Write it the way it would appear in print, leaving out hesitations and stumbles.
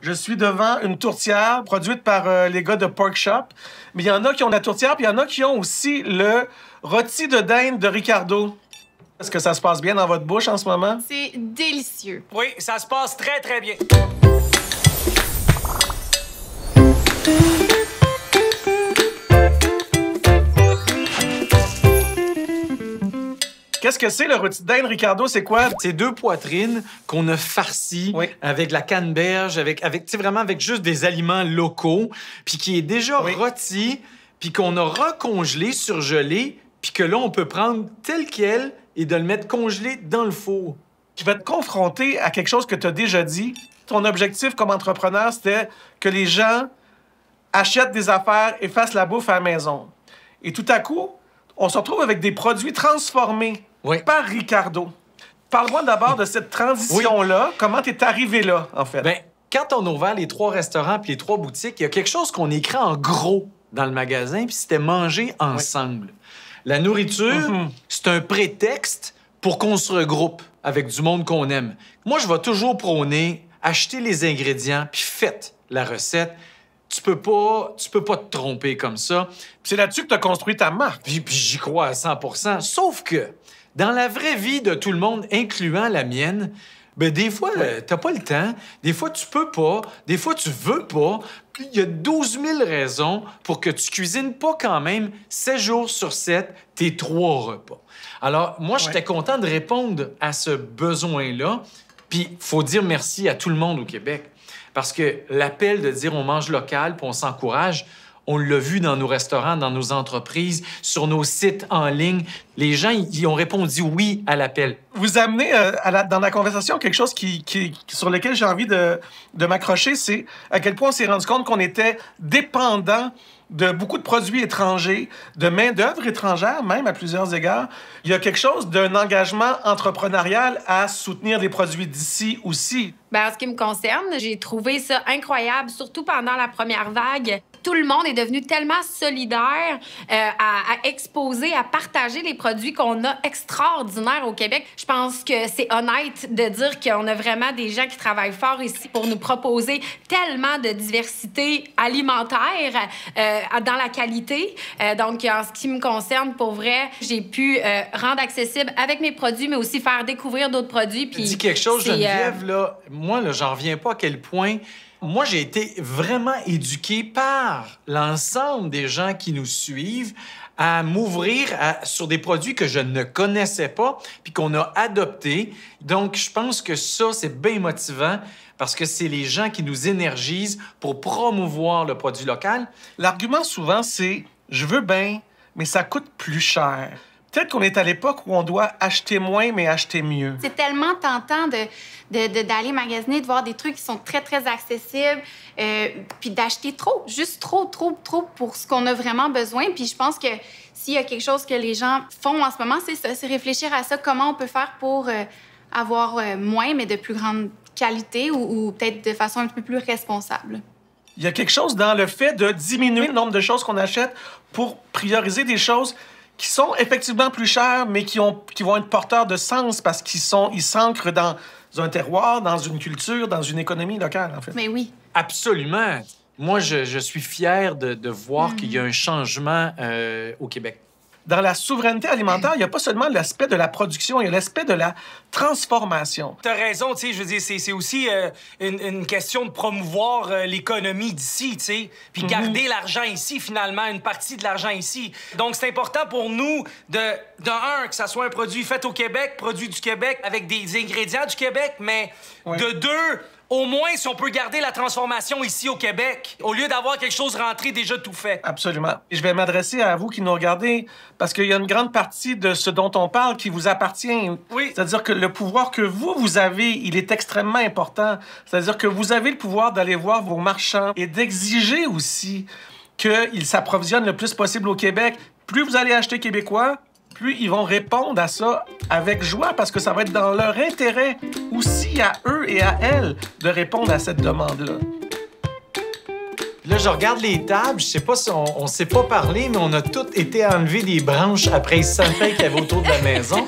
Je suis devant une tourtière produite par les gars de Pork Shop. Mais il y en a qui ont la tourtière, puis il y en a qui ont aussi le rôti de dinde de Ricardo. Est-ce que ça se passe bien dans votre bouche en ce moment? C'est délicieux. Oui, ça se passe très, très bien. Qu'est-ce que c'est, le rôti de dinde, Ricardo? C'est quoi? C'est 2 poitrines qu'on a farcies Oui. avec de la canneberge, avec tu sais, vraiment avec juste des aliments locaux, puis qui est déjà rôti, puis qu'on a recongelé, surgelé, puis que là, on peut prendre tel quel et de le mettre congelé dans le four. Je vais te confronter à quelque chose que tu as déjà dit. Ton objectif comme entrepreneur, c'était que les gens achètent des affaires et fassent la bouffe à la maison. Et tout à coup, on se retrouve avec des produits transformés par Ricardo. Parle-moi d'abord de cette transition-là. Comment t'es arrivé là, en fait? Bien, quand on a ouvert les 3 restaurants puis les 3 boutiques, il y a quelque chose qu'on écrit en gros dans le magasin, puis c'était manger ensemble. La nourriture, c'est un prétexte pour qu'on se regroupe avec du monde qu'on aime. Moi, je vais toujours prôner acheter les ingrédients puis faites la recette. Tu peux pas te tromper comme ça. C'est là-dessus que tu as construit ta marque. Puis j'y crois à 100 %. Sauf que dans la vraie vie de tout le monde, incluant la mienne, ben des fois, t'as pas le temps. Des fois, tu peux pas. Des fois, tu veux pas. Puis il y a 12 000 raisons pour que tu cuisines pas quand même 7 jours sur 7 tes 3 repas. Alors, moi, j'étais content de répondre à ce besoin-là. Puis, faut dire merci à tout le monde au Québec. Parce que l'appel de dire on mange local puis on s'encourage, on l'a vu dans nos restaurants, dans nos entreprises, sur nos sites en ligne. Les gens, ils ont répondu oui à l'appel. Vous amenez dans la conversation quelque chose sur lequel j'ai envie de m'accrocher, c'est à quel point on s'est rendu compte qu'on était dépendant de beaucoup de produits étrangers, de main-d'œuvre étrangère, même à plusieurs égards. Il y a quelque chose d'un engagement entrepreneurial à soutenir les produits d'ici aussi. Ben, en ce qui me concerne, j'ai trouvé ça incroyable, surtout pendant la première vague. Tout le monde est devenu tellement solidaire à exposer, à partager les produits qu'on a extraordinaires au Québec. Je pense que c'est honnête de dire qu'on a vraiment des gens qui travaillent fort ici pour nous proposer tellement de diversité alimentaire dans la qualité. Donc, en ce qui me concerne, pour vrai, j'ai pu rendre accessible avec mes produits, mais aussi faire découvrir d'autres produits. Puis dis quelque chose, Geneviève, là. Moi, là, j'en reviens pas à quel point... Moi, j'ai été vraiment éduqué par l'ensemble des gens qui nous suivent à m'ouvrir sur des produits que je ne connaissais pas puis qu'on a adoptés. Donc, je pense que ça, c'est bien motivant parce que c'est les gens qui nous énergisent pour promouvoir le produit local. L'argument, souvent, c'est « je veux bien, mais ça coûte plus cher ». Peut-être qu'on est à l'époque où on doit acheter moins, mais acheter mieux. C'est tellement tentant d'aller magasiner, de voir des trucs qui sont très, très accessibles, puis d'acheter trop, juste trop pour ce qu'on a vraiment besoin. Puis je pense que s'il y a quelque chose que les gens font en ce moment, c'est ça, c'est réfléchir à ça, comment on peut faire pour avoir moins, mais de plus grande qualité ou peut-être de façon un peu plus responsable. Il y a quelque chose dans le fait de diminuer le nombre de choses qu'on achète pour prioriser des choses qui sont effectivement plus chères, mais qui vont être porteurs de sens parce qu'ils s'ancrent dans un terroir, dans une culture, dans une économie locale, en fait. Mais oui. Absolument. Moi, je suis fier de voir qu'il y a un changement au Québec. Dans la souveraineté alimentaire, il n'y a pas seulement l'aspect de la production, il y a l'aspect de la transformation. T'as raison, tu sais, je veux dire, c'est aussi une question de promouvoir l'économie d'ici, tu sais, puis garder l'argent ici, finalement, une partie de l'argent ici. Donc, c'est important pour nous un, que ça soit un produit fait au Québec, produit du Québec, avec des ingrédients du Québec, mais de 2, au moins, si on peut garder la transformation ici au Québec, au lieu d'avoir quelque chose rentré déjà tout fait. Absolument. Et je vais m'adresser à vous qui nous regardez, parce qu'il y a une grande partie de ce dont on parle qui vous appartient. Oui. C'est-à-dire que le pouvoir que vous avez, il est extrêmement important. C'est-à-dire que vous avez le pouvoir d'aller voir vos marchands et d'exiger aussi qu'ils s'approvisionnent le plus possible au Québec. Plus vous allez acheter québécois, plus ils vont répondre à ça avec joie parce que ça va être dans leur intérêt aussi à eux et à elles de répondre à cette demande-là. Là, je regarde les tables, je sais pas si on s'est pas parlé, mais on a toutes été enlever des branches après les sapins qu'il y avait autour de la maison.